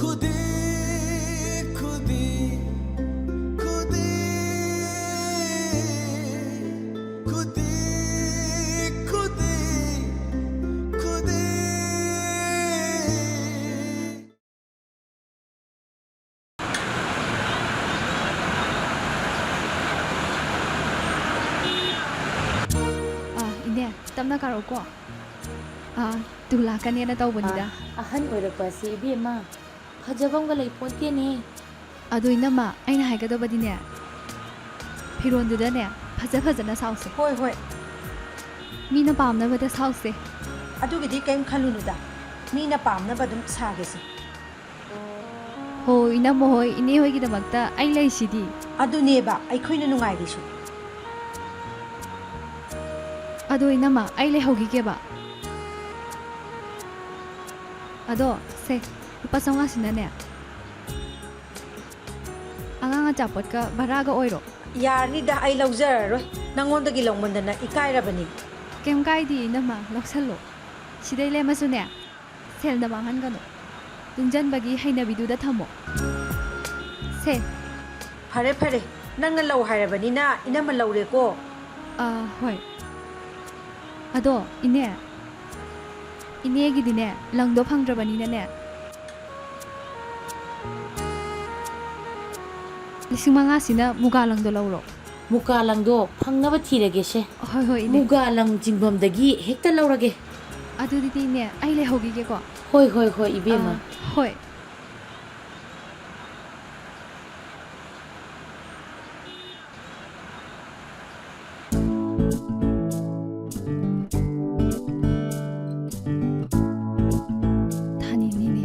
खुदी खुदी खुदी खुदी खुदी खुदी ꯏꯅꯦ ꯇꯞꯅ ꯀꯥꯔꯛꯎꯀꯣ ꯇꯨ ꯂꯥꯛꯀꯅꯦꯅ ꯇꯧꯕꯅꯤꯗ ꯑꯍꯟ ꯑꯣꯏꯔꯛꯄꯁꯤ ꯏꯕꯦꯝꯃ ꯐꯖꯕꯝꯒ ꯂꯩꯄꯣꯟꯇꯦꯅꯦ ꯑꯗꯣ ꯏꯅꯝꯃ ꯑꯩꯅ ꯍꯥꯏꯒꯗꯕꯗꯤꯅꯦ ꯐꯤꯔꯣꯟꯗꯨꯗꯅꯦ ꯐꯖꯅ ꯁꯥꯎꯁꯦ ꯍꯣꯏ ꯍꯣꯏ ꯃꯤꯅ ꯄꯥꯝꯅꯕꯗ ꯁꯥꯎꯁꯦ ꯑꯗꯨꯒꯤꯗꯤ ꯀꯩꯝ ꯈꯜꯂꯨꯅꯨꯗ ꯃꯤꯅ ꯄꯥꯝꯅꯕ ꯑꯗꯨꯝ ꯁꯥꯒꯦꯁꯦ ꯍꯣꯏ ꯏꯅꯝꯃ ꯍꯣꯏ ꯏꯅꯦ ꯍꯣꯏꯒꯤꯗꯃꯛꯇ ꯑꯩ ꯂꯩꯁꯤꯗꯤ ꯑꯗꯨꯅꯦꯕ ꯑꯩꯈꯣꯏꯅ ꯅꯨꯡꯉꯥꯏꯔꯤꯁꯨ ꯑꯗꯣ ꯏꯅꯝꯃ ꯑꯩ ꯂꯩꯍꯧꯈꯤꯒꯦꯕ ꯑꯗꯣ ꯁꯦ ꯂꯨꯄꯥ 500ꯁꯤꯅꯅꯦ ꯑꯉꯥꯡ ꯑꯆꯥꯄꯣꯠꯀ ꯚꯔꯥꯒ ꯑꯣꯏꯔꯣ ꯌꯥꯔꯅꯤꯗ ꯑꯩ ꯂꯧꯖꯔꯔꯣꯏ ꯅꯪꯉꯣꯟꯗꯒꯤ ꯂꯧꯃꯟꯗꯅ ꯏꯀꯥꯏꯔꯕꯅꯤ ꯀꯩꯝ ꯀꯥꯏꯗꯦ ꯏꯅꯝꯃ ꯂꯧꯁꯜꯂꯣ ꯁꯤꯗꯩ ꯂꯦꯝꯃꯁꯨꯅꯦ ꯁꯦꯜꯗ ꯃꯥꯡꯍꯟꯒꯅꯨ ꯇꯨꯡꯖꯟꯕꯒꯤ ꯍꯩꯅꯕꯤꯗꯨꯗ ꯊꯝꯃꯣ ꯁꯦ ꯐꯔꯦ ꯐꯔꯦ ꯅꯪꯅ ꯂꯧ ꯍꯥꯏꯔꯕꯅꯤꯅ ꯏꯅꯝꯃ ꯂꯧꯔꯦꯀꯣ ꯍꯣꯏ ꯑꯗꯣ ꯏꯅꯦꯒꯤꯗꯤꯅꯦ ꯂꯪꯗꯣ ꯐꯪꯗ꯭ꯔꯕꯅꯤꯅꯅꯦ 5,000ꯁꯤꯅ ꯃꯨꯒꯥ ꯂꯪꯗꯣ ꯂꯧꯔꯣ ꯃꯨꯀꯥ ꯂꯪꯗꯣ ꯐꯪꯅꯕ ꯊꯤꯔꯒꯦꯁꯦ ꯍꯣꯏ ꯏꯅꯦ ꯃꯨꯒꯥ ꯂꯪ ꯆꯤꯡꯐꯝꯗꯒꯤ ꯍꯦꯛꯇ ꯂꯧꯔꯒꯦ ꯑꯗꯨꯗꯤꯅꯦ ꯑꯩ ꯂꯩꯍꯧꯈꯤꯒꯦꯀꯣ ꯍꯣꯏ ꯏꯕꯦꯝꯃ ꯍꯣꯏ ꯊꯥꯅꯤꯡꯉꯤꯅꯦ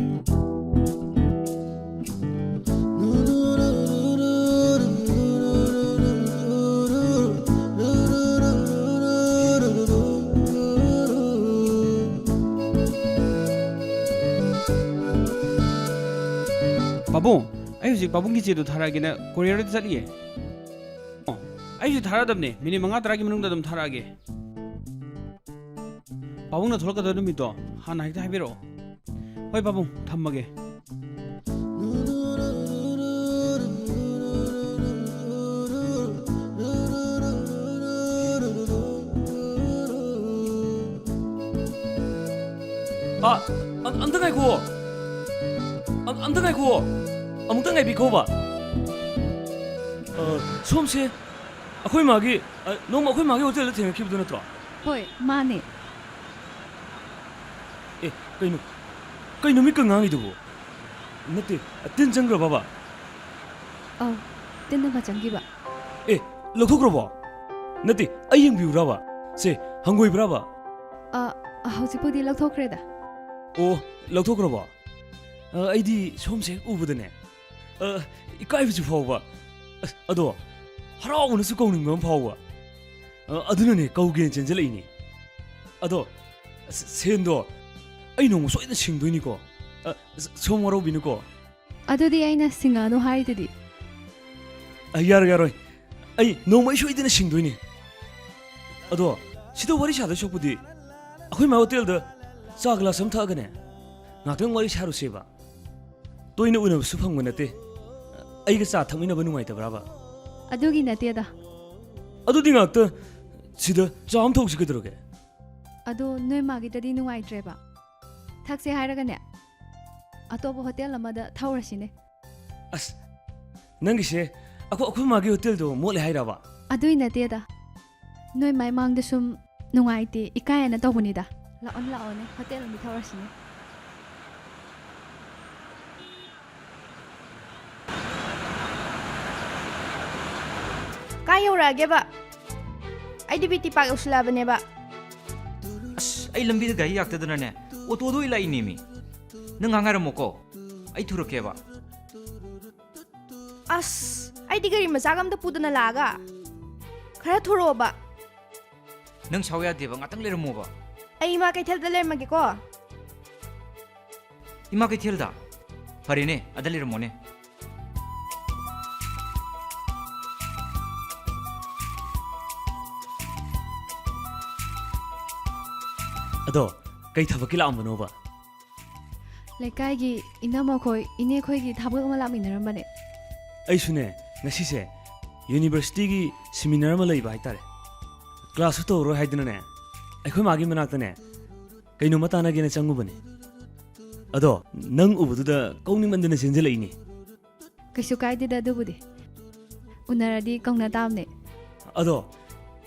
ꯄꯥꯕꯨꯡ ꯑꯩ ꯍꯧꯖꯤꯛ ꯄꯥꯕꯨꯡꯒꯤ ꯆꯦꯗꯣ ꯊꯥꯔꯛꯑꯒꯦꯅ ꯀꯣꯔꯤꯌꯔꯗ ꯆꯠꯂꯤꯌꯦ ꯑꯩꯁꯨ ꯊꯥꯔꯛꯑꯗꯕꯅꯦ ꯃꯤꯅꯤꯠ 5-10ꯒꯤ ꯃꯅꯨꯡꯗ ꯑꯗꯨꯝ ꯊꯥꯔꯛꯑꯒꯦ ꯄꯥꯕꯨꯡꯅ ꯊꯣꯛꯂꯛꯀꯗꯕ ꯅꯨꯃꯤꯠꯇꯣ ꯍꯥꯟꯅ ꯍꯦꯛꯇ ꯍꯥꯏꯕꯤꯔꯛꯑꯣ ꯍꯣꯏ ꯄꯥꯕꯨꯡ ꯊꯝꯃꯒꯦ ꯑꯝꯇ ꯉꯥꯏꯈꯨꯑꯣ ꯑꯝꯇ ꯉꯥꯏꯈꯨꯑꯣ ꯑꯃꯨꯛꯇ ꯉꯥꯏꯕꯤꯈꯣꯕ ꯁꯣꯝꯁꯦ ꯑꯩꯈꯣꯏ ꯃꯥꯒꯤ ꯅꯣꯡꯃ ꯑꯩꯈꯣꯏ ꯃꯥꯒꯤ ꯍꯣꯇꯦꯜꯗ ꯊꯦꯡꯅꯈꯤꯕꯗꯨ ꯅꯠꯇ꯭ꯔꯣ ꯍꯣꯏ ꯃꯥꯅꯦ ꯑꯦ ꯀꯩꯅꯣ ꯃꯤꯠꯀ ꯉꯥꯡꯉꯤꯗꯨꯕꯨ ꯅꯠꯇꯦ ꯇꯤꯟ ꯆꯪꯈ꯭ꯔꯕꯕ ꯑꯧ ꯇꯤꯟꯅꯒ ꯆꯪꯈꯤꯕ ꯑꯦ ꯂꯧꯊꯣꯛꯈ꯭ꯔꯕꯣ ꯅꯠꯇꯦ ꯑꯩ ꯌꯦꯡꯕꯤꯌꯨꯔꯕ ꯁꯦ ꯍꯪꯒꯣꯏꯕ꯭ꯔꯕ ꯍꯧꯖꯤꯛꯄꯨꯗꯤ ꯂꯧꯊꯣꯛꯈ꯭ꯔꯦꯗ ꯑꯣ ꯂꯧꯊꯣꯛꯈ꯭ꯔꯕꯣ ꯑꯩꯗꯤ ꯁꯣꯝꯁꯦ ꯎꯕꯗꯅꯦ ꯏꯀꯥꯏꯕꯁꯨ ꯐꯥꯎꯕ ꯑꯗꯣ ꯍꯔꯥꯎꯕꯅꯁꯨ ꯀꯧꯅꯤꯡꯕ ꯑꯃ ꯐꯥꯎꯕ ꯑꯗꯨꯅꯅꯦ ꯀꯧꯒꯦꯅ ꯆꯦꯟꯖꯜꯂꯛꯏꯅꯤ ꯑꯗꯣ ꯁꯦꯟꯗꯣ ꯑꯩ ꯅꯣꯡꯃ ꯁꯣꯏꯗꯅ ꯁꯤꯡꯗꯣꯏꯅꯤꯀꯣ ꯁꯣꯝ ꯋꯥꯔꯧꯕꯤꯅꯨꯀꯣ ꯑꯗꯨꯗꯤ ꯑꯩꯅ ꯁꯤꯡꯉꯛꯑꯅꯨ ꯍꯥꯏꯔꯤꯗꯨꯗꯤ ꯌꯥꯔꯣꯏ ꯑꯩ ꯅꯣꯡꯃ ꯑꯩ ꯁꯣꯏꯗꯅ ꯁꯤꯡꯗꯣꯏꯅꯤ ꯑꯗꯣ ꯁꯤꯗ ꯋꯥꯔꯤ ꯁꯥꯗꯣꯏ ꯁꯔꯨꯛꯄꯨꯗꯤ ꯑꯩꯈꯣꯏ ꯃꯥ ꯍꯣꯇꯦꯜꯗ ꯆꯥ ꯒ꯭ꯂꯥꯁ ꯑꯃ ꯊꯛꯑꯒꯅꯦ ꯉꯥꯛꯇꯪ ꯋꯥꯔꯤ ꯁꯥꯔꯨꯁꯦꯕ ꯇꯣꯏꯅ ꯎꯅꯕꯁꯨ ꯐꯪꯕ ꯅꯠꯇꯦ ꯑꯩꯒ ꯆꯥ ꯊꯛꯃꯤꯟꯅꯕ ꯅꯨꯡꯉꯥꯏꯇꯕ꯭ꯔꯕ ꯑꯗꯨꯒꯤ ꯅꯠꯇꯦꯗ ꯑꯗꯨꯗꯤ ꯉꯥꯛꯇ ꯁꯤꯗ ꯆꯥ ꯑꯃ ꯊꯧꯁꯤ ꯀꯩꯗꯧꯔꯒꯦ ꯑꯗꯣ ꯅꯣꯏ ꯃꯥꯒꯤꯗꯗꯤ ꯅꯨꯡꯉꯥꯏꯇ꯭ꯔꯦꯕ ꯊꯛꯁꯦ ꯍꯥꯏꯔꯒꯅꯦ ꯑꯇꯣꯞꯄ ꯍꯣꯇꯦꯜ ꯑꯃꯗ ꯊꯧꯔꯁꯤꯅꯦ ꯑꯁ ꯅꯪꯒꯤꯁꯦ ꯑꯩꯈꯣꯏ ꯃꯥꯒꯤ ꯍꯣꯇꯦꯜꯗꯣ ꯃꯣꯠꯂꯦ ꯍꯥꯏꯔꯕ ꯑꯗꯨꯏ ꯅꯠꯇꯦꯗ ꯅꯣꯏ ꯃꯥꯏ ꯃꯥꯡꯗ ꯁꯨꯝ ꯅꯨꯡꯉꯥꯏꯇꯦ ꯏꯀꯥꯏꯅ ꯇꯧꯕꯅꯤꯗ ꯂꯥꯛꯑꯣꯅꯦ ꯍꯣꯇꯦꯜ ꯑꯃꯗ ꯊꯧꯔꯁꯤꯅꯦ ꯀꯥꯏ ꯌꯧꯔꯛꯑꯒꯦꯕ ꯑꯩꯗꯤ ꯕꯤꯇꯤ ꯄꯥꯛ ꯌꯧꯁꯤꯜꯂꯛꯑꯕꯅꯦꯕ ꯑꯁ ꯑꯩ ꯂꯝꯕꯤꯗ ꯒꯥꯔꯤ ꯌꯥꯛꯇꯗꯅꯅꯦ ꯑꯣꯇꯣꯗꯣ ꯑꯣꯏ ꯂꯥꯛꯏꯅꯦꯃꯤ ꯅꯪ ꯉꯥꯡꯉꯥꯏꯔꯝꯃꯣꯀꯣ ꯑꯩ ꯊꯨꯔꯛꯀꯦꯕ ꯑꯁ ꯑꯩꯗꯤ ꯒꯥꯔꯤ ꯃꯆꯥꯒ ꯑꯝꯇ ꯄꯨꯗꯅ ꯂꯥꯛꯑꯒ ꯈꯔ ꯊꯨꯔꯛꯑꯣꯕ ꯅꯪ ꯁꯥꯎ ꯌꯥꯗꯦꯕ ꯉꯥꯛꯇꯪ ꯂꯩꯔꯝꯃꯣꯕ ꯑꯩ ꯏꯃꯥ ꯀꯩꯊꯦꯜꯗ ꯂꯩꯔꯝꯃꯒꯦꯀꯣ ꯏꯃꯥ ꯀꯩꯊꯦꯜꯗ ꯐꯔꯦꯅꯦ ꯑꯗ ꯂꯩꯔꯝꯃꯣꯅꯦ ꯑꯗꯣ ꯀꯩ ꯊꯕꯛꯀꯤ ꯂꯥꯛꯑꯝꯕꯅꯣꯕ ꯂꯩꯀꯥꯏꯒꯤ ꯏꯅꯝꯃꯈꯣꯏ ꯏꯅꯦꯈꯣꯏꯒꯤ ꯊꯕꯛ ꯑꯃ ꯂꯥꯛꯃꯤꯟꯅꯔꯝꯕꯅꯦ ꯑꯩꯁꯨꯅꯦ ꯉꯁꯤꯁꯦ ꯌꯨꯅꯤꯚꯔꯁꯤꯇꯤꯒꯤ ꯁꯦꯃꯤꯅꯥꯔ ꯑꯃ ꯂꯩꯕ ꯍꯥꯏꯇꯥꯔꯦ ꯀ꯭ꯂꯥꯁꯁꯨ ꯇꯧꯔꯣꯏ ꯍꯥꯏꯗꯅꯅꯦ ꯑꯩꯈꯣꯏ ꯃꯥꯒꯤ ꯃꯅꯥꯛꯇꯅꯦ ꯀꯩꯅꯣꯝꯃ ꯇꯥꯟꯅꯒꯦꯅ ꯆꯪꯉꯨꯕꯅꯦ ꯑꯗꯣ ꯅꯪ ꯎꯕꯗꯨꯗ ꯀꯧꯅꯤꯡꯃꯟꯗꯅ ꯆꯦꯟꯖꯜꯂꯛꯏꯅꯦ ꯀꯩꯁꯨ ꯀꯥꯏꯗꯦꯗ ꯑꯗꯨꯕꯨꯗꯤ ꯎꯅꯔꯗꯤ ꯀꯧꯅ ꯇꯥꯕꯅꯦ ꯑꯗꯣ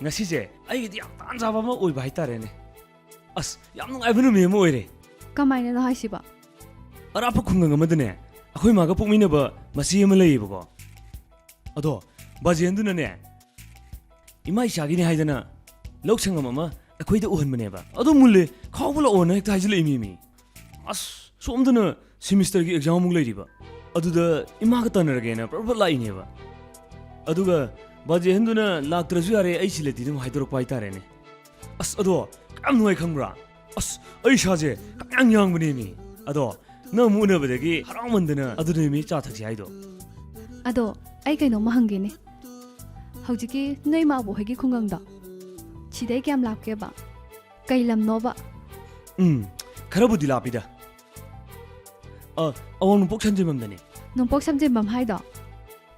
ꯉꯁꯤꯁꯦ ꯑꯩꯒꯤꯗꯤ ꯌꯥꯝ ꯇꯥꯟ ꯆꯥꯕ ꯑꯃ ꯑꯣꯏꯕ ꯍꯥꯏꯇꯥꯔꯦꯅꯦ ꯑꯁ ꯌꯥꯝ ꯅꯨꯡꯉꯥꯏꯕ ꯅꯨꯃꯤꯠ ꯑꯃ ꯑꯣꯏꯔꯦ ꯀꯃꯥꯏꯅꯅꯣ ꯍꯥꯏꯁꯤꯕ ꯑꯔꯥꯞꯄ ꯈꯨꯡꯒꯪ ꯑꯃꯗꯅꯦ ꯑꯩꯈꯣꯏ ꯃꯥꯒ ꯄꯣꯛꯃꯤꯟꯅꯕ ꯃꯆꯦ ꯑꯃ ꯂꯩꯌꯦꯕꯀꯣ ꯑꯗꯣ ꯕꯥꯖꯦꯟꯗꯨꯅꯅꯦ ꯏꯃꯥ ꯏꯆꯥꯒꯤꯅꯦ ꯍꯥꯏꯗꯅ ꯂꯧ ꯁꯪꯒꯝ ꯑꯃ ꯑꯩꯈꯣꯏꯗ ꯎꯍꯟꯕꯅꯦꯕ ꯑꯗꯣ ꯃꯨꯜꯂꯦ ꯈꯥꯎꯕ ꯂꯥꯛꯑꯣꯅ ꯍꯦꯛꯇ ꯍꯥꯏꯖꯤꯜꯂꯛꯏ ꯃꯤ ꯑꯁ ꯁꯣꯝꯗꯅ ꯁꯤꯃꯤꯁꯇꯔꯒꯤ ꯑꯦꯛꯖꯥꯝ ꯑꯃꯨꯛ ꯂꯩꯔꯤꯕ ꯑꯗꯨꯗ ꯏꯃꯥꯒ ꯇꯥꯟꯅꯔꯒꯦꯅ ꯄ꯭ꯔꯄꯠ ꯂꯥꯛꯏꯅꯦꯕ ꯑꯗꯨꯒ ꯕꯥꯖꯦꯟꯗꯨꯅ ꯂꯥꯛꯇ꯭ꯔꯁꯨ ꯌꯥꯔꯦ ꯑꯩ ꯁꯤꯜꯂꯗꯤ ꯑꯗꯨꯝ ꯍꯥꯏꯗꯣꯔꯛꯄ ꯍꯥꯏꯇꯥꯔꯦꯅꯦ ꯑꯁ ꯑꯗꯣ ꯀꯌꯥꯝ ꯅꯨꯡꯉꯥꯏ ꯈꯪꯕ꯭ꯔꯥ ꯑꯁ ꯑꯩ ꯏꯁꯥꯁꯦ ꯀꯌꯥꯝ ꯌꯥꯡꯕꯅꯦ ꯃꯤ ꯑꯗꯣ ꯅꯪ ꯑꯃꯨꯛ ꯎꯅꯕꯗꯒꯤ ꯍꯔꯥꯎꯃꯟꯗꯅ ꯑꯗꯨꯅꯦ ꯃꯤ ꯆꯥ ꯊꯛꯁꯤ ꯍꯥꯏꯗꯣ ꯑꯗꯣ ꯑꯩ ꯀꯩꯅꯣꯝꯃ ꯍꯪꯒꯦꯅꯦ ꯍꯧꯖꯤꯛꯀꯤ ꯅꯣꯏ ꯃꯥꯕꯨ ꯍꯣꯏꯒꯤ ꯈꯨꯡꯒꯪꯗꯣ ꯁꯤꯗꯩ ꯀꯌꯥꯝ ꯂꯥꯞꯀꯦꯕ ꯀꯩ ꯂꯝꯅꯣꯕ ꯈꯔꯕꯨꯗꯤ ꯂꯥꯞꯄꯤꯗ ꯑꯋꯥꯡ ꯅꯣꯡꯄꯣꯛ ꯁꯟꯖꯦꯟꯕꯝꯗꯅꯦ ꯅꯣꯡꯄꯣꯛ ꯁꯝꯖꯦꯟꯕꯝ ꯍꯥꯏꯗꯣ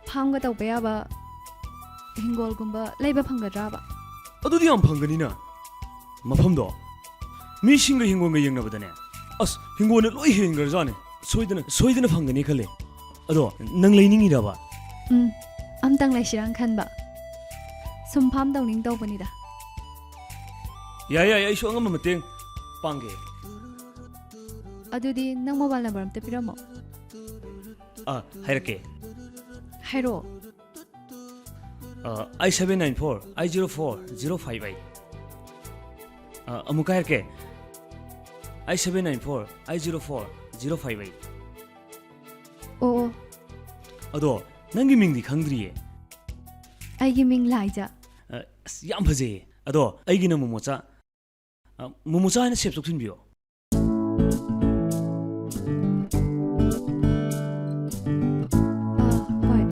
ꯐꯥꯝꯒ ꯇꯧꯕ ꯌꯥꯕ ꯍꯤꯡꯒꯣꯜꯒꯨꯝꯕ ꯂꯩꯕ ꯐꯪꯒꯗ꯭ꯔꯕ ꯑꯗꯨꯗꯤ ꯌꯥꯝ ꯐꯪꯒꯅꯤꯅ ꯃꯐꯝꯗꯣ ꯃꯤꯁꯤꯡꯒ ꯍꯤꯡꯒꯣꯜꯒ ꯌꯦꯡꯅꯕꯗꯅꯦ ꯑꯁ ꯍꯤꯡꯒꯣꯜꯅ ꯂꯣꯏ ꯍꯦꯟꯈ꯭ꯔꯖꯥꯠꯅꯦ ꯁꯣꯏꯗꯅ ꯐꯪꯒꯅꯤ ꯈꯜꯂꯦ ꯑꯗꯣ ꯅꯪ ꯂꯩꯅꯤꯡꯉꯤꯔꯕ ꯑꯝꯇꯪ ꯂꯩꯁꯤꯔꯥꯅ ꯈꯟꯕ ꯁꯨꯝ ꯐꯥꯝ ꯇꯧꯅꯤꯡ ꯇꯧꯕꯅꯤꯗ ꯌꯥꯏ ꯑꯩꯁꯨ ꯑꯉꯝꯕ ꯃꯇꯦꯡ ꯄꯥꯡꯒꯦ ꯑꯗꯨꯗꯤ ꯅꯪ ꯃꯣꯕꯥꯏꯜ ꯅꯝꯕꯔ ꯑꯝꯇ ꯄꯤꯔꯝꯃꯣ ꯍꯥꯏꯔꯛꯀꯦ ꯍꯥꯏꯔꯛꯑꯣ 8794-804-058 ꯑꯃꯨꯛꯀ ꯍꯥꯏꯔꯛꯀꯦ 8794-804-058 ꯑꯣ ꯑꯗꯣ ꯅꯪꯒꯤ ꯃꯤꯡꯗꯤ ꯈꯪꯗ꯭ꯔꯤꯌꯦ ꯑꯩꯒꯤ ꯃꯤꯡ ꯂꯥꯏꯖꯥ ꯑꯁ ꯌꯥꯝ ꯐꯖꯩꯌꯦ ꯑꯗꯣ ꯑꯩꯒꯤꯅ ꯃꯣꯃꯣꯆꯥ ꯍꯥꯏꯅ ꯁꯦꯞ ꯇꯧꯁꯤꯟꯕꯤꯌꯣ ꯍꯣꯏ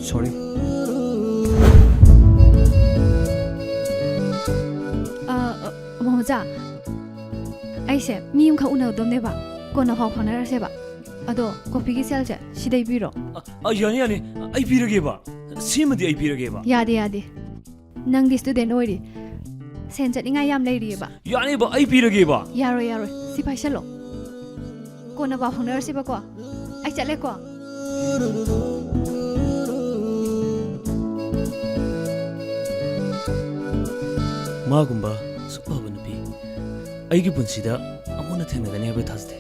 ꯁꯣꯔꯤ ꯃꯣꯃꯣꯆꯥ ꯑꯩꯁꯦ ꯃꯤ ꯑꯃꯈꯛ ꯎꯅꯒꯗꯧꯅꯦꯕ ꯀꯣꯟꯅ ꯄꯥꯎ ꯐꯥꯎꯅꯔꯁꯦꯕ ꯑꯗꯣ ꯀꯣꯐꯤꯒꯤ ꯁꯦꯜꯁꯦ ꯁꯤꯗꯩ ꯄꯤꯔꯣ ꯌꯥꯅꯤ ꯑꯩ ꯄꯤꯔꯒꯦꯕ ꯁꯤꯃꯗꯤ ꯑꯩ ꯄꯤꯔꯒꯦꯕ ꯌꯥꯗꯦ ꯅꯪꯗꯤ ꯁ꯭ꯇꯨꯗꯦꯟ ꯑꯣꯏꯔꯤ ꯁꯦꯟ ꯆꯠꯅꯤꯡꯉꯥꯏ ꯌꯥꯝ ꯂꯩꯔꯤꯑꯕ ꯌꯥꯅꯤꯕ ꯑꯩ ꯄꯤꯔꯒꯦꯕ ꯌꯥꯔꯣꯏ ꯁꯤ ꯄꯥꯏꯁꯜꯂꯣ ꯀꯣꯟꯅ ꯄꯥꯎ ꯐꯥꯎꯅꯔꯁꯦꯕꯀꯣ ꯑꯩ ꯆꯠꯂꯦꯀꯣ ꯃꯥꯒꯨꯝꯕ ꯁꯨꯛ ꯐꯕ ꯅꯨꯄꯤ ꯑꯩꯒꯤ ꯄꯨꯟꯁꯤꯗ ꯑꯃꯨꯛ ꯊꯦꯡꯅꯒꯅꯤ ꯍꯥꯏꯕ ꯊꯥꯖꯗꯦ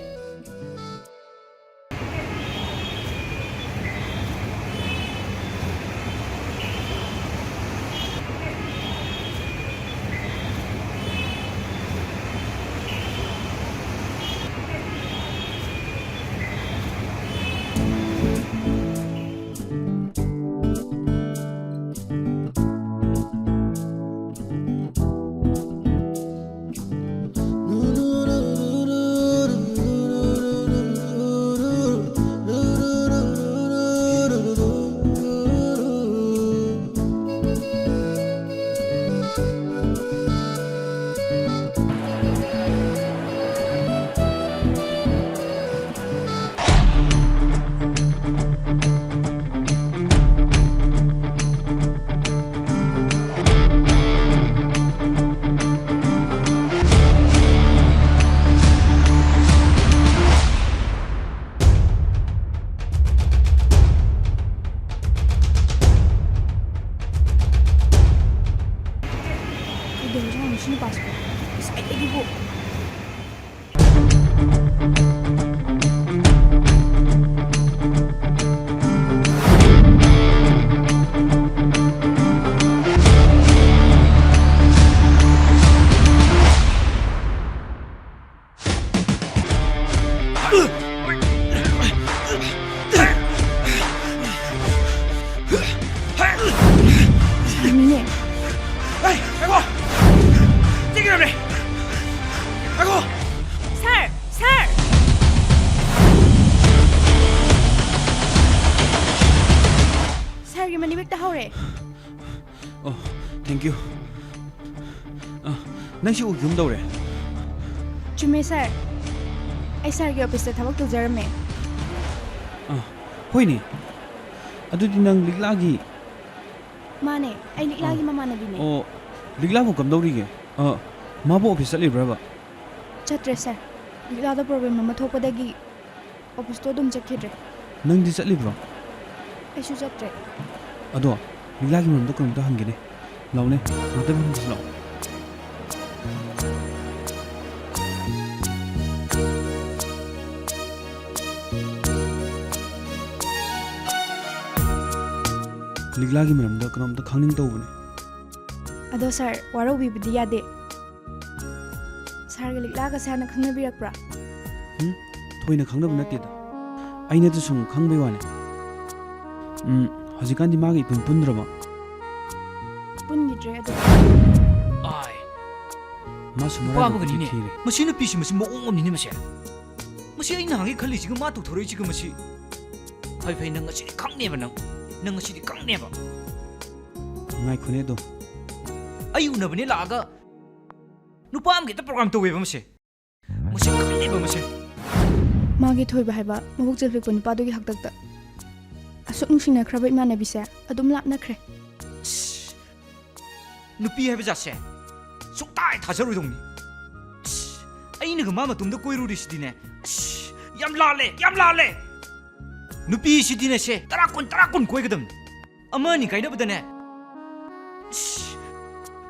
아니네. 에이, 아이고! 찌개를 ꯁꯥꯔꯒꯤ ꯃꯅꯤꯕꯦꯛꯇ ꯍꯧꯔꯦ ꯑꯣ ꯊꯦꯡꯛ ꯌꯨ ꯅꯪꯁꯤ ꯎꯈꯤꯒꯨꯝ ꯇꯧꯔꯦ ꯆꯨꯝꯃꯦ ꯁꯥꯔ ꯑꯩ ꯁꯥꯔꯒꯤ ꯑꯣꯐꯤꯁꯇ ꯊꯕꯛ ꯇꯧꯖꯔꯝꯃꯦ ꯍꯣꯏꯅꯦ ꯑꯗꯨꯗꯤ ꯅꯪ ꯂꯤꯛꯂꯥꯒꯤ ꯃꯥꯅꯦ ꯑꯩ ꯂꯤꯛꯂꯥꯒꯤ ꯃꯃꯥꯟꯅꯕꯤꯅꯦ ꯑꯣ ꯂꯤꯛꯂꯥꯕꯨ ꯀꯝꯗꯧꯔꯤꯒꯦ ꯃꯥꯕꯨ ꯑꯣꯐꯤꯁ ꯆꯠꯂꯤꯕ꯭ꯔꯕ ꯆꯠꯇ꯭ꯔꯦ ꯁꯥꯔ ꯂꯤꯛꯂꯥꯗ ꯄ꯭ꯔꯣꯕ꯭ꯂꯦꯝ ꯑꯃ ꯊꯣꯛꯄꯗꯒꯤ ꯑꯣꯐꯤꯁꯇꯣ ꯑꯗꯨꯝ ꯆꯠꯈꯤꯗ꯭ꯔꯦ ꯅꯪꯗꯤ ꯆꯠꯂꯤꯕ꯭ꯔꯣ ꯑꯩꯁꯨ ꯆꯠꯇ꯭ꯔꯦ ꯑꯗꯣ ꯂꯤꯛꯂꯥꯒꯤ ꯃꯔꯝꯗ ꯀꯩꯅꯣꯝꯇ ꯍꯪꯒꯦꯅꯦ ꯂꯥꯎꯅꯦ ꯉꯥꯛꯇ ꯐꯝꯁꯤ ꯂꯥꯛꯑꯣ ꯂꯤꯛꯂꯥꯒꯤ ꯃꯔꯝꯗ ꯀꯩꯅꯣꯝꯇ ꯈꯪꯅꯤꯡ ꯇꯧꯕꯅꯦ ꯑꯗꯣ ꯁꯥꯔ ꯋꯥꯔꯧꯕꯤꯕꯗꯤ ꯌꯥꯗꯦ ꯁꯥꯔꯒ ꯂꯤꯛꯂꯥꯒ ꯁꯥꯔꯅ ꯈꯪꯅꯕꯤꯔꯛꯄ꯭ꯔꯥ ꯊꯣꯏꯅ ꯈꯪꯅꯕ ꯅꯠꯇꯦꯗ ꯑꯩꯅꯗ ꯁꯨꯝ ꯈꯪꯕꯩ ꯋꯥꯅꯤ ꯍꯧꯖꯤꯛꯀꯥꯟꯗꯤ ꯃꯥꯒ ꯏꯄꯨꯟ ꯄꯨꯟꯗ꯭ꯔꯕ ꯄꯨꯟꯈꯤꯗ꯭ꯔꯦ ꯑꯗꯣ ꯑꯥꯏ ꯃꯥꯁꯨ ꯄꯥꯕꯒꯅꯤꯅꯦ ꯊꯤꯔꯦ ꯃꯁꯤ ꯅꯨꯄꯤꯁꯤ ꯃꯁꯤ ꯃꯑꯣꯡ ꯑꯃꯅꯤꯅꯦ ꯃꯁꯤ ꯃꯁꯤ ꯑꯩ ꯅꯍꯥꯟꯒꯩ ꯈꯜꯂꯤꯁꯤꯒ ꯃꯥ ꯇꯧꯊꯣꯔꯛꯏꯁꯤꯒ ꯃꯁꯤ ꯐꯩ ꯐꯩ ꯅꯪ ꯉꯁꯤꯗꯤ ꯈꯪꯅꯦꯕ ꯅꯪ ꯉꯁꯤꯗꯤ ꯈꯪꯅꯦꯕ ꯉꯥꯏꯈꯣꯅꯦ ꯑꯗꯣ ꯑꯩ ꯎꯅꯕꯅꯦ ꯂꯥꯛꯑꯒ ꯅꯨꯄꯥ ꯑꯃꯒꯤ ꯍꯦꯛꯇ ꯄ꯭ꯔꯣꯒ꯭ꯔꯥꯝ ꯇꯧꯋꯦꯕ ꯃꯁꯤ ꯈꯪꯅꯦꯕ ꯃꯁꯤ ꯃꯥꯒꯤ ꯊꯣꯏꯕ ꯍꯥꯏꯕ ꯃꯕꯨꯛ ꯆꯦꯜꯄꯤꯛꯄ ꯅꯨꯄꯥꯗꯨꯒꯤ ꯍꯥꯛꯇꯛꯇ ꯑꯁꯨꯛ ꯅꯨꯡꯁꯤꯅꯈ꯭ꯔꯕ ꯏꯃꯥꯟꯅꯕꯤꯁꯦ ꯑꯗꯨꯝ ꯂꯥꯞꯅꯈ꯭ꯔꯦ ꯅꯨꯄꯤ ꯍꯥꯏꯕ ꯖꯥꯠꯁꯦ ꯁꯨꯡꯇꯥ ꯊꯥꯖꯔꯣꯏꯗꯧꯅꯤ ꯑꯩꯅꯒ ꯃꯥ ꯃꯇꯨꯡꯗ ꯀꯣꯏꯔꯨꯔꯤꯁꯤꯗꯤꯅꯦ ꯌꯥꯝ ꯂꯥꯜꯂꯦ ꯅꯨꯄꯤꯁꯤꯗꯤꯅꯦ ꯁꯦ ꯇꯔꯥ ꯀꯨꯟ ꯀꯣꯏꯒꯗꯕꯅꯤ ꯑꯃ ꯑꯅꯤ ꯀꯥꯏꯅꯕꯗꯅꯦ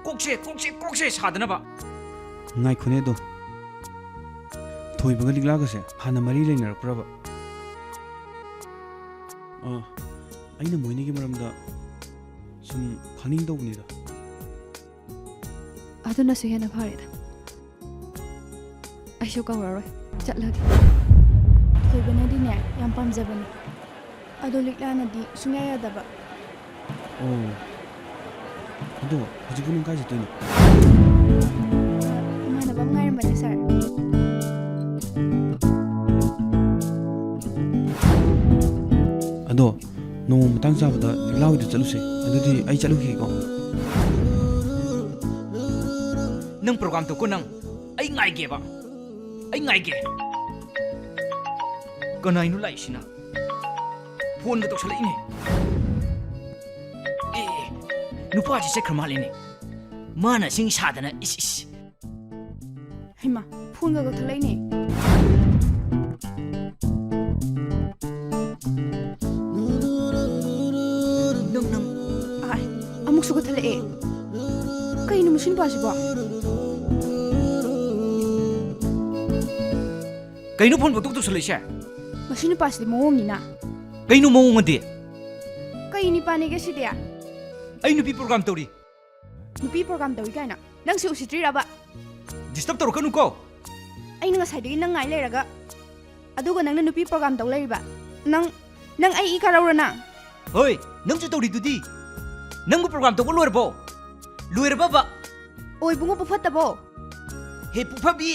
ꯀꯣꯛꯁꯦ ꯁꯥꯗꯅꯕ ꯉꯥꯏꯈꯣꯅꯦ ꯑꯗꯣ ꯊꯣꯏꯕꯒ ꯂꯤꯛꯂꯥꯒꯁꯦ ꯍꯥꯟꯅ ꯃꯔꯤ ꯂꯩꯅꯔꯛꯄ꯭ꯔꯕ ꯑꯩꯅ ꯃꯣꯏꯅꯤꯒꯤ ꯃꯔꯝꯗ ꯁꯨꯝ ꯈꯪꯅꯤꯡ ꯇꯧꯕꯅꯤꯗ ꯑꯗꯨꯅꯁꯨ ꯍꯦꯟꯅ ꯐꯔꯦꯗ ꯑꯩꯁꯨ ꯀꯧꯔꯔꯣꯏ ꯆꯠꯂꯒꯦ ꯊꯣꯏꯕꯅꯗꯤꯅꯦ ꯌꯥꯝ ꯄꯥꯝꯖꯕꯅꯦ ꯑꯗꯣ ꯂꯤꯛꯂꯥꯅꯗꯤ ꯁꯨꯡꯌꯥ ꯌꯥꯗꯕ ꯑꯣ ꯑꯗꯣ ꯍꯧꯖꯤꯛꯄꯨ ꯅꯪ ꯀꯥꯏ ꯆꯠꯇꯣꯏꯅꯣ ꯏꯃꯥꯟꯅꯕ ꯑꯃ ꯉꯥꯏꯔꯝꯕꯅꯦ ꯁꯥꯔ ꯑꯗꯣ ꯅꯣꯡꯃ ꯃꯇꯥꯡ ꯆꯥꯕꯗ ꯂꯤꯛꯂꯥ ꯍꯣꯏꯗ ꯆꯠꯂꯨꯁꯦ ꯑꯗꯨꯗꯤ ꯑꯩ ꯆꯠꯂꯨꯈꯤꯒꯦꯀꯣ ꯅꯪ ꯄ꯭ꯔꯣꯒ꯭ꯔꯥꯝ ꯇꯧꯀꯣ ꯅꯪ ꯑꯩ ꯉꯥꯏꯒꯦ ꯀꯅꯥꯏꯅꯣ ꯂꯥꯛꯏꯁꯤꯅ ꯐꯣꯟꯒ ꯇꯧꯁꯜꯂꯛꯏꯅꯦ ꯅꯨꯄꯥꯁꯤ ꯆꯠꯈ꯭ꯔ ꯃꯥꯜꯂꯦꯅꯦ ꯃꯥꯅ ꯁꯤꯡ ꯁꯥꯗꯅ ꯏꯁ ꯍꯩꯃꯥ ꯐꯣꯟꯒ ꯀꯛꯊꯠꯂꯛꯏꯅꯦ ꯅꯪ ꯑꯃꯨꯛꯁꯨ ꯀꯛꯊꯠꯂꯛꯑꯦ ꯀꯩꯅꯣ ꯃꯁꯤ ꯅꯨꯄꯥꯁꯤꯕꯣ ꯀꯩꯅꯣ ꯐꯣꯟ ꯄꯪꯇꯧ ꯇꯧꯁꯜꯂꯛꯏꯁꯦ ꯃꯁꯤ ꯅꯨꯄꯥꯁꯤꯗꯤ ꯃꯑꯣꯡꯅꯤꯅ ꯀꯩꯅꯣ ꯃꯑꯣꯡ ꯑꯗꯤ ꯀꯩ ꯅꯤꯄꯥꯅꯤꯒꯦ ꯁꯤꯗꯤ ꯑꯩ ꯅꯨꯄꯤ ꯄ꯭ꯔꯣꯒ꯭ꯔꯥꯝ ꯇꯧꯔꯤ ꯅꯨꯄꯤ ꯄ꯭ꯔꯣꯒ꯭ꯔꯥꯝ ꯇꯧꯏ ꯀꯥꯏꯅ ꯅꯪ ꯁꯤ ꯎꯁꯤꯠꯇ꯭ꯔꯤꯔꯕ ꯗꯤꯁꯇꯔꯕ ꯇꯧꯔꯛꯀꯅꯨꯀꯣ ꯑꯩꯅ ꯉꯁꯥꯏꯗꯒꯤ ꯅꯪ ꯉꯥꯏ ꯂꯩꯔꯒ ꯑꯗꯨꯒ ꯅꯪꯅ ꯅꯨꯄꯤ ꯄ꯭ꯔꯣꯒ꯭ꯔꯥꯝ ꯇꯧ ꯂꯩꯔꯤꯕ ꯅꯪ ꯑꯩ ꯏ ꯀꯥꯔꯧꯔ ꯅꯪ ꯍꯣꯏ ꯅꯪꯁꯨ ꯇꯧꯔꯤꯗꯨꯗꯤ ꯅꯪꯕꯨ ꯄ꯭ꯔꯣꯒ꯭ꯔꯥꯝ ꯇꯧꯕ ꯂꯣꯏꯔꯕꯕ ꯑꯣꯏꯕꯨꯡꯉꯣ ꯐꯠꯇꯕꯣ ꯍꯦ ꯄꯨꯐꯕꯤ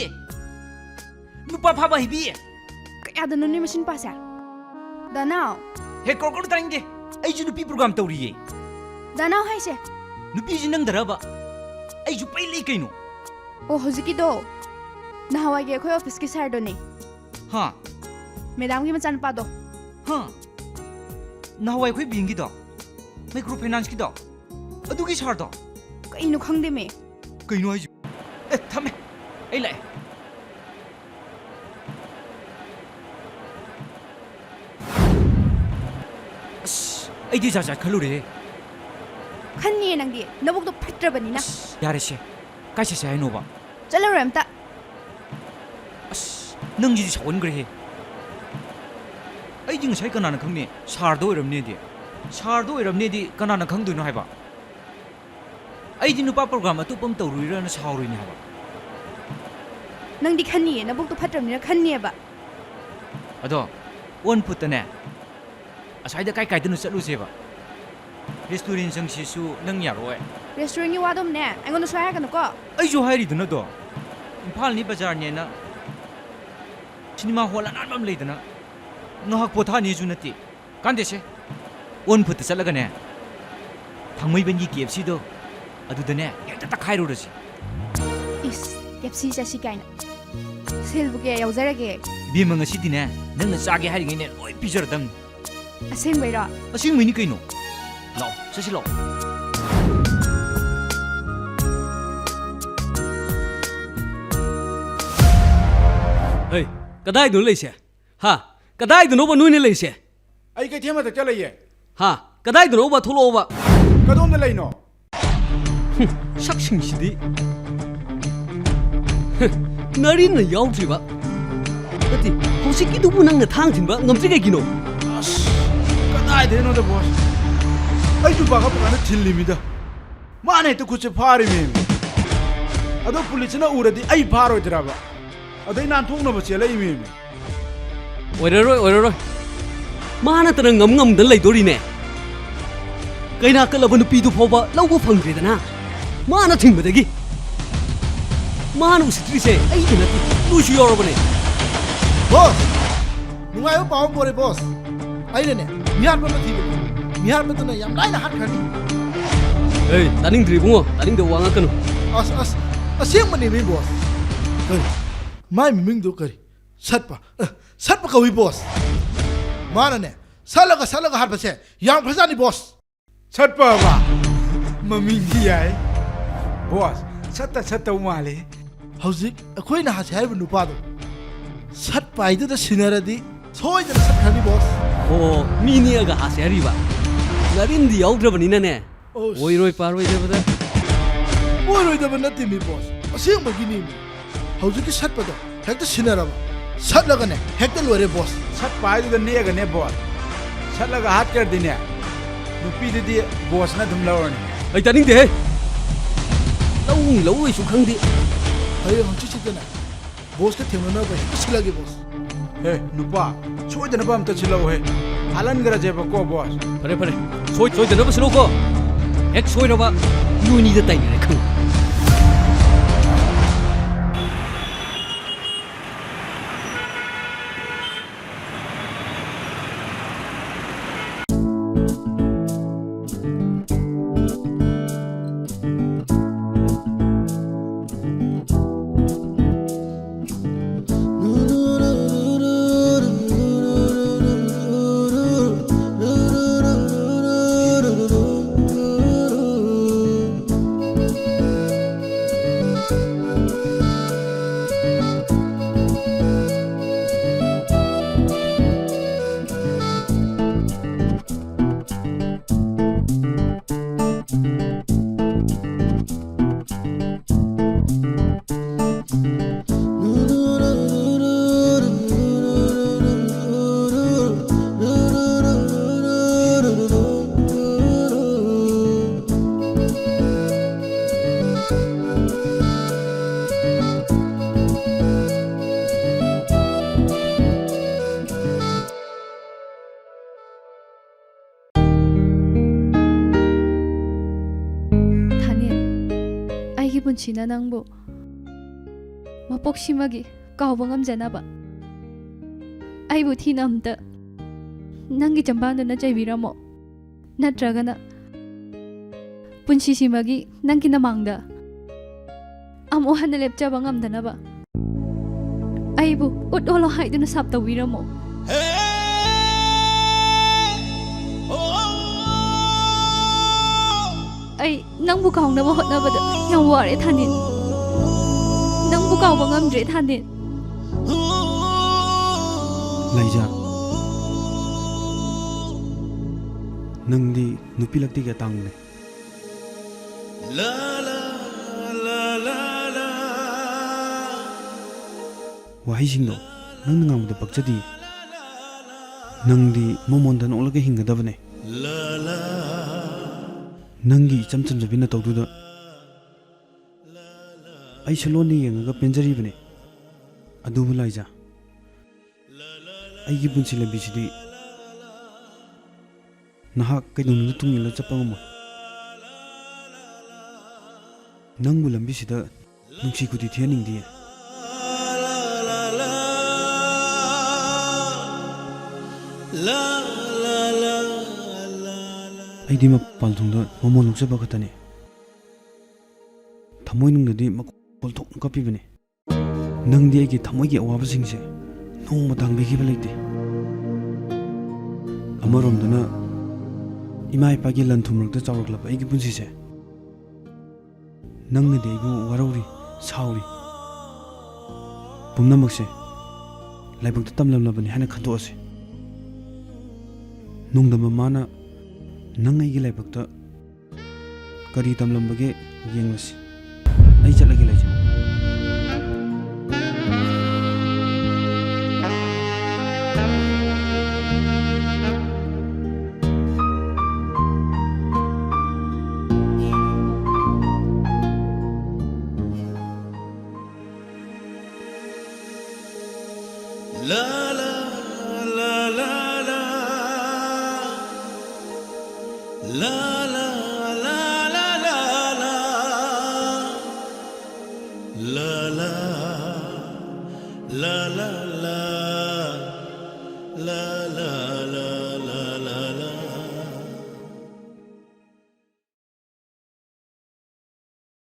ꯅꯨꯄꯥ ꯐꯥꯕ ꯍꯩꯕꯤ ꯀꯌꯥꯗꯅꯣꯅꯦ ꯃꯁꯤ ꯅꯨꯄꯥꯁꯦ ꯗꯅꯥꯎ ꯍꯦ ꯀꯧꯔꯛꯀꯅꯨ ꯇꯥꯅꯤꯡꯗꯦ ꯑꯩꯁꯨ ꯅꯨꯄꯤ ꯄ꯭ꯔꯣꯒ꯭ꯔꯥꯝ ꯇꯧꯔꯤꯌꯦ ꯗꯅꯥꯎ ꯍꯥꯏꯁꯦ ꯅꯨꯄꯤꯁꯤ ꯅꯪꯗꯔꯕ ꯑꯩꯁꯨ ꯄꯩ ꯂꯩ ꯀꯩꯅꯣ ꯑꯣ ꯍꯧꯖꯤꯛꯀꯤꯗꯣ ꯅꯍꯥꯟꯋꯥꯏꯒꯤ ꯑꯩꯈꯣꯏ ꯑꯣꯐꯤꯁꯀꯤ ꯁꯥꯔꯗꯣꯅꯦ ꯍꯥ ꯃꯦꯗꯥꯝꯒꯤ ꯃꯆꯥꯅꯨꯄꯥꯗꯣ ꯍꯥ ꯅꯍꯥꯟꯋꯥꯏ ꯑꯩꯈꯣꯏ ꯕꯦꯡꯒꯤꯗꯣ ꯃꯥꯏꯀ꯭ꯔꯣ ꯐꯥꯏꯅꯥꯟꯁꯀꯤꯗꯣ ꯑꯗꯨꯒꯤ ꯁꯥꯔꯗꯣ ꯀꯩꯅꯣ ꯈꯪꯗꯦꯃꯦ ꯀꯩꯅꯣ ꯍꯥꯏꯁꯤ ꯊꯝꯃꯦ ꯑꯩ ꯂꯥꯛꯑꯦ ꯑꯩꯗꯤ ꯖꯥꯠ ꯈꯜꯂꯨꯔꯦ ꯈꯟꯅꯤꯌꯦ ꯅꯪꯗꯤ ꯅꯕꯨꯛꯇꯣ ꯐꯠꯇ꯭ꯔꯕꯅꯤꯅ ꯌꯥꯔꯦꯁꯦ ꯀꯥꯏ ꯆꯠꯁꯦ ꯍꯥꯏꯅꯣꯕ ꯆꯠꯂꯔꯣꯏ ꯑꯝꯇ ꯅꯪꯁꯤꯗꯤ ꯁꯥꯎꯒꯟꯈ꯭ꯔꯦꯍꯦ ꯑꯩꯗꯤ ꯉꯁꯥꯏ ꯀꯅꯥꯅ ꯈꯪꯅꯤ ꯁꯥꯔꯗ ꯑꯣꯏꯔꯝꯅꯦꯗꯤ ꯀꯅꯥꯅ ꯈꯪꯗꯣꯏꯅꯣ ꯍꯥꯏꯕ ꯑꯩꯗꯤ ꯅꯨꯄꯥ ꯄ꯭ꯔꯣꯒ꯭ꯔꯥꯝ ꯑꯇꯣꯞꯄ ꯑꯃ ꯇꯧꯔꯨꯏꯔꯅ ꯁꯥꯎꯔꯣꯏꯅꯦ ꯍꯥꯏꯕ ꯅꯪꯗꯤ ꯈꯟꯅꯤꯌꯦ ꯅꯕꯨꯛꯇꯣ ꯐꯠꯇ꯭ꯔꯕꯅꯤꯅ ꯈꯟꯅꯤꯌꯦꯕ ꯑꯗꯣ ꯑꯣꯟ ꯐꯨꯠꯇꯅꯦ ꯑꯁꯥꯏꯗ ꯀꯥꯏꯗꯅꯣ ꯆꯠꯂꯨꯁꯦꯕ ꯔꯦꯁꯇꯨꯔꯦꯟ ꯆꯪꯁꯤꯁꯨ ꯅꯪ ꯌꯥꯔꯣꯏ ꯔꯦꯁꯇꯨꯔꯦꯟꯒꯤ ꯋꯥꯗꯣꯝꯅꯦ ꯑꯩꯉꯣꯟꯗ ꯁꯨꯡ ꯍꯥꯏꯔꯛꯀꯅꯨꯀꯣ ꯑꯩꯁꯨ ꯍꯥꯏꯔꯤꯗꯨꯅꯗꯣ ꯏꯝꯐꯥꯜꯅꯤ ꯕꯖꯥꯔꯅꯦꯅ ꯁꯤꯅꯦꯃꯥ ꯍꯣꯜ ꯑꯅꯥꯟꯕ ꯑꯃ ꯂꯩꯗꯅ ꯉꯥꯏꯍꯥꯛ ꯄꯣꯊꯥꯅꯤꯁꯨ ꯅꯠꯇꯦ ꯀꯥꯟꯗꯦꯁꯦ ꯑꯣꯟ ꯐꯨꯠꯇ ꯆꯠꯂꯒꯅꯦ ꯊꯥꯡꯃꯩꯕꯟꯒꯤ KFCꯗꯣ ꯑꯗꯨꯗꯅꯦ ꯍꯦꯛꯇ ꯇꯛꯈꯥꯏꯔꯨꯔꯁꯤ ꯏꯁ ꯀꯦꯞꯁꯤ ꯆꯠꯁꯤ ꯀꯥꯏꯅ ꯁꯦꯜꯕꯨ ꯀꯌꯥ ꯌꯥꯎꯖꯔꯒꯦ ꯏꯕꯦꯝꯃ ꯉꯁꯤꯗꯤꯅꯦ ꯅꯪꯅ ꯆꯥꯒꯦ ꯍꯥꯏꯔꯤꯉꯩꯅꯦ ꯂꯣꯏ ꯄꯤꯖꯔꯗꯝꯅꯤ ꯑꯁꯦꯡꯕꯩꯔꯣ ꯑꯁꯦꯡꯕꯩꯅꯤ ꯀꯩꯅꯣ ꯂꯥꯛꯑꯣ ꯆꯠꯁꯤ ꯂꯥꯛꯑꯣ ꯍꯩ ꯀꯗꯥꯏꯗꯅꯣ ꯂꯩꯁꯦ ꯍꯥ ꯀꯗꯥꯏꯗꯅꯣꯕ ꯅꯣꯏꯅ ꯂꯩꯁꯦ ꯑꯩ ꯀꯩꯊꯦꯜ ꯃꯊꯛꯇ ꯂꯩꯌꯦ ꯍꯥ ꯀꯗꯥꯏꯗꯅꯣꯕ ꯊꯣꯛꯂꯛꯑꯣꯕ ꯀꯗꯣꯝꯗ ꯂꯩꯅꯣ ꯁꯛꯁꯤꯡꯁꯤꯗꯤ ꯅꯔꯤꯟꯅ ꯌꯥꯎꯗ꯭ꯔꯤꯕ ꯅꯠꯇꯦ ꯍꯧꯖꯤꯛꯀꯤꯗꯨꯕꯨ ꯅꯪꯅ ꯊꯥꯡ ꯊꯤꯟꯕ ꯉꯝꯗ꯭ꯔꯤ ꯀꯩꯒꯤꯅꯣ ꯑꯁ ꯀꯗꯥꯏꯗꯩꯅꯣꯗ ꯕꯣꯁ ꯑꯩꯁꯨ ꯄꯥꯈꯠꯄ ꯀꯥꯟꯗ ꯊꯤꯜꯂꯤꯃꯤꯗ ꯃꯥꯅ ꯍꯦꯛꯇ ꯈꯨꯠꯁꯦ ꯐꯥꯔꯤꯃꯦꯃꯤ ꯑꯗꯣ ꯄꯨꯂꯤꯁꯅ ꯎꯔꯗꯤ ꯑꯩ ꯐꯥꯔꯣꯏꯗ꯭ꯔꯕ ꯑꯗꯩ ꯅꯥꯟꯊꯣꯛꯅꯕ ꯆꯦꯜꯂꯛꯏꯃꯦꯃꯤ ꯑꯣꯏꯔꯔꯣꯏ ꯃꯥ ꯅꯠꯇꯅ ꯉꯝꯗꯅ ꯂꯩꯗꯣꯔꯤꯅꯦ ꯀꯩꯅꯥ ꯀꯠꯂꯕ ꯅꯨꯄꯤꯗꯨ ꯐꯥꯎꯕ ꯂꯧꯕ ꯐꯪꯗ꯭ꯔꯦꯗꯅ ꯃꯥꯅ ꯊꯤꯡꯕꯗꯒꯤ ꯃꯥꯅ ꯎꯁꯤꯠꯇ꯭ꯔꯤꯁꯦ ꯑꯩꯗꯤ ꯅꯠꯇꯦ ꯅꯣꯏꯁꯨ ꯌꯥꯎꯔꯕꯅꯦ ꯕꯣꯁ ꯅꯨꯡꯉꯥꯏꯕ ꯄꯥꯎ ꯑꯃ ꯄꯣꯔꯦ ꯕꯣꯁ ꯑꯩꯅꯅꯦ ꯃꯤꯍꯥꯠꯄ ꯑꯃ ꯊꯤꯕꯅꯤ ꯃꯤꯍꯥꯠꯄꯗꯨꯅ ꯌꯥꯝ ꯂꯥꯏꯅ ꯍꯥꯠꯈ꯭ꯔꯅꯤ ꯑꯦ ꯇꯥꯅꯤꯡꯗ꯭ꯔꯤ ꯏꯕꯨꯡꯉꯣ ꯇꯥꯅꯤꯡꯗꯕ ꯋꯥ ꯉꯥꯡꯀꯅꯨ ꯑꯁ ꯑꯁꯦꯡꯕꯅꯦ ꯃꯤ ꯕꯣꯁ ꯀꯔꯤ ꯃꯥꯏ ꯃꯃꯤꯡꯗꯨ ꯀꯔꯤ ꯁꯠꯄ ꯀꯧꯏ ꯕꯣꯁ ꯃꯥꯅꯅꯦ ꯁꯠꯂꯒ ꯍꯥꯠꯄꯁꯦ ꯌꯥꯝ ꯐꯖꯅꯤ ꯕꯣꯁ ꯁꯠꯄꯕ ꯃꯃꯤꯡꯗꯤ ꯌꯥꯏ ꯕꯣꯁ ꯁꯠꯇꯧ ꯃꯥꯜꯂꯦ ꯍꯧꯖꯤꯛ ꯑꯩꯈꯣꯏꯅ ꯍꯥꯁꯦ ꯍꯥꯏꯔꯤꯕ ꯅꯨꯄꯥꯗꯣ ꯁꯠꯄ ꯍꯥꯏꯗꯨꯗ ꯁꯤꯟꯅꯔꯗꯤ ꯁꯣꯏꯗꯅ ꯁꯠꯈ꯭ꯔꯅꯤ ꯕꯣꯁ ꯑꯣ ꯃꯤ ꯅꯦꯛꯑꯒ ꯍꯥꯁꯦ ꯍꯥꯏꯔꯤꯕ ꯅꯔꯤꯟꯗꯤ ꯌꯥꯎꯗ꯭ꯔꯕꯅꯤꯅꯅꯦ ꯑꯣꯏꯔꯣꯏ ꯄꯥꯔꯣꯏꯗꯕꯗ ꯑꯣꯏꯔꯣꯏꯗꯕ ꯅꯠꯇꯦ ꯃꯤ ꯕꯣꯁ ꯑꯁꯦꯡꯕꯒꯤꯅꯤ ꯍꯧꯖꯤꯛꯀꯤ ꯁꯠꯄꯗꯣ ꯍꯦꯛꯇ ꯁꯤꯟꯅꯔꯕ ꯁꯠꯂꯒꯅꯦ ꯍꯦꯛꯇ ꯂꯣꯏꯔꯦ ꯕꯣꯁ ꯁꯠꯄ ꯍꯥꯏꯗꯨꯗ ꯅꯦꯛꯑꯒꯅꯦ ꯕꯣꯁ ꯁꯠꯂꯒ ꯍꯥꯠꯈ꯭ꯔꯗꯤꯅꯦ ꯅꯨꯄꯤꯗꯨꯗꯤ ꯕꯣꯁꯅ ꯑꯗꯨꯝ ꯂꯧꯔꯅꯤ ꯑꯩ ꯇꯥꯅꯤꯡꯗꯦꯍꯦ ꯂꯧꯔꯣꯏꯁꯨ ꯈꯪꯗꯦ ꯍꯌꯦꯡ ꯍꯪꯆꯤꯠꯁꯤꯗꯅꯦ ꯕꯣꯁꯀ ꯊꯦꯡꯅꯅꯕ ꯍꯦꯛꯇ ꯁꯤꯜꯂꯒꯦ ꯕꯣꯁ ꯍꯦ ꯅꯨꯄꯥ ꯁꯣꯏꯗꯅꯕ ꯑꯝꯇ ꯁꯤꯜꯂꯛꯎꯍꯦ ꯍꯥꯜꯍꯟꯈ꯭ꯔꯁꯦꯕꯀꯣ ꯕꯣꯁ ꯐꯔꯦ ꯁꯣꯏꯗꯅꯕ ꯁꯤꯜꯂꯣꯀꯣ ꯍꯦꯛ ꯁꯣꯏꯔꯕ ꯅꯣꯏꯅꯤꯗ ꯇꯥꯏꯅꯔꯦ ꯈꯪ ꯄꯨꯟꯁꯤꯅ ꯅꯪꯕꯨ ꯃꯄꯣꯛꯁꯤꯃꯒꯤ ꯀꯥꯎꯕ ꯉꯝꯖꯅꯕ ꯑꯩꯕꯨ ꯊꯤꯅ ꯑꯝꯇ ꯅꯪꯒꯤ ꯆꯝꯕꯥꯟꯗꯨꯅ ꯆꯩꯕꯤꯔꯝꯃꯣ ꯅꯠꯇ꯭ꯔꯒꯅ ꯄꯨꯟꯁꯤꯁꯤꯃꯒꯤ ꯅꯪꯒꯤ ꯅꯃꯥꯡꯗ ꯑꯃꯨꯛ ꯍꯟꯅ ꯂꯦꯞꯆꯕ ꯉꯝꯗꯅꯕ ꯑꯩꯕꯨ ꯎꯠ-ꯑꯣꯜꯂꯣ ꯍꯥꯏꯗꯨꯅ ꯁꯥꯞ ꯇꯧꯕꯤꯔꯝꯃꯣ ꯑꯩ ꯅꯪꯕꯨ ꯀꯥꯎꯅꯕ ꯍꯣꯠꯅꯕꯗ ꯌꯥꯝ ꯋꯥꯔꯦ ꯊꯥꯅꯤꯟ ꯅꯪꯕꯨ ꯀꯥꯎꯕ ꯉꯝꯗ꯭ꯔꯦ ꯊꯥꯅꯤꯟ ꯂꯩꯖꯥ ꯅꯪꯗꯤ ꯅꯨꯄꯤ ꯂꯛꯇꯤꯒ ꯇꯥꯡꯅꯦ ꯋꯥꯍꯩꯁꯤꯡꯗꯣ ꯅꯪꯅ ꯉꯥꯡꯕꯗ ꯄꯛꯆꯗꯤ ꯅꯪꯗꯤ ꯃꯃꯣꯟꯗ ꯅꯣꯛꯂꯒ ꯍꯤꯡꯒꯗꯕꯅꯦ ꯅꯪꯒꯤ ꯏꯆꯝ ꯆꯝꯖꯕꯤ ꯅꯇꯧꯗꯨꯗ ꯑꯩꯁꯨ ꯂꯣꯟꯅ ꯌꯦꯡꯉꯒ ꯄꯦꯟꯖꯔꯤꯕꯅꯦ ꯑꯗꯨꯕꯨ ꯂꯥꯏꯖꯥ ꯑꯩꯒꯤ ꯄꯨꯟꯁꯤ ꯂꯝꯕꯤꯁꯤꯗꯤ ꯅꯍꯥꯛ ꯀꯩꯗꯧꯅꯨꯡꯗ ꯇꯨꯡ ꯏꯜꯂ ꯆꯠꯄ ꯉꯝꯃꯣꯏ ꯅꯪꯕꯨ ꯂꯝꯕꯤꯁꯤꯗ ꯅꯨꯡꯁꯤ ꯈꯨꯗꯤ ꯊꯤꯍꯟꯅꯤꯡꯗꯤꯌꯦ ꯑꯩꯗꯤ ꯃꯄꯥꯜꯊꯣꯡꯗ ꯃꯃꯣꯟ ꯂꯧꯖꯕ ꯈꯛꯇꯅꯤ ꯊꯃꯣꯏꯅꯨꯡꯗꯗꯤ ꯃꯀꯣꯜ ꯊꯣꯛꯅ ꯀꯞꯄꯤꯕꯅꯤ ꯅꯪꯗꯤ ꯑꯩꯒꯤ ꯊꯃꯣꯏꯒꯤ ꯑꯋꯥꯕꯁꯤꯡꯁꯦ ꯅꯣꯡꯃ ꯇꯥꯡꯕꯤꯈꯤꯕ ꯂꯩꯇꯦ ꯑꯃꯔꯣꯝꯗꯅ ꯏꯃꯥ ꯏꯄꯥꯒꯤ ꯂꯟ ꯊꯨꯝ ꯃꯔꯛꯇ ꯆꯥꯎꯔꯛꯂꯕ ꯑꯩꯒꯤ ꯄꯨꯟꯁꯤꯁꯦ ꯅꯪꯅꯗꯤ ꯑꯩꯕꯨ ꯋꯥꯔꯧꯔꯤ ꯁꯥꯎꯔꯤ ꯄꯨꯝꯅꯃꯛꯁꯦ ꯂꯥꯏꯕꯛꯇ ꯇꯝꯂꯝꯂꯕꯅꯤ ꯍꯥꯏꯅ ꯈꯟꯗꯣꯛꯑꯁꯤ ꯅꯣꯡꯗꯝꯕ ꯃꯥꯅ ꯅꯪ ꯑꯩꯒꯤ ꯂꯥꯏꯕꯛꯇ ꯀꯔꯤ ꯇꯝꯂꯝꯕꯒꯦ ꯌꯦꯡꯂꯁꯤ ꯑꯩ ꯆꯠꯂꯒꯦ ꯂꯩꯖ la la la